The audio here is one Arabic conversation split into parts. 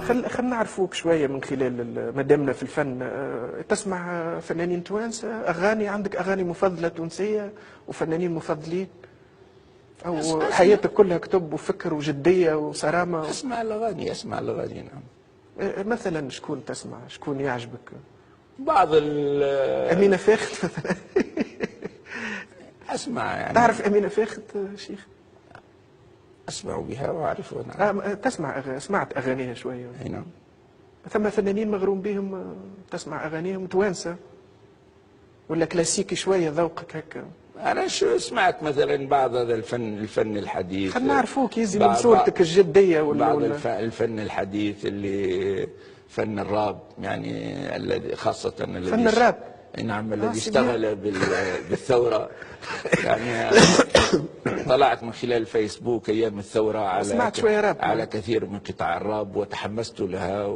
خلينا نعرفوك شويه من خلال مدامنا في الفن. تسمع فنانين توانسه، اغاني عندك اغاني مفضله تونسيه وفنانين مفضلين، او حياتك كلها كتب وفكر وجديه وصرامه؟ اسمع الاغاني نعم. مثلا شكون تسمع، شكون يعجبك؟ بعض امينه فاخت مثلا. اسمع يعني. تعرف امينه فاخت شيخ؟ اسمع بها واعرفها نعم. سمعت اغانيها شويه. اي نعم. ثم فنانين مغروم بهم تسمع اغانيهم توانسه ولا كلاسيكي شويه ذوقك هكا؟ انا سمعت مثلا بعض هذا الفن الحديث. خلينا نعرفوك يزي من صورتك الجديه بعض الفن الحديث اللي فن الراب يعني، الذي خاصه فن الراب. نعم، الذي اشتغل بالثوره يعني. طلعت من خلال الفيسبوك ايام الثوره على كثير من قطع الراب وتحمست لها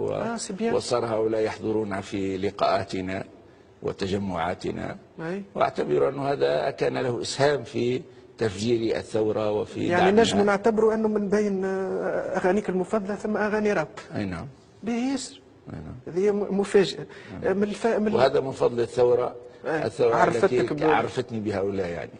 وصار هؤلاء يحضرون في لقاءاتنا وتجمعاتنا، واعتبر انه هذا كان له اسهام في تفجير الثوره وفي يعني نجم نعتبره انه من بين اغانيك المفضله ثم اغاني راب. اي نعم. بيسر. هذه مفاجاه. وهذا من فضل الثوره. الثوره التي عرفتني بهؤلاء يعني.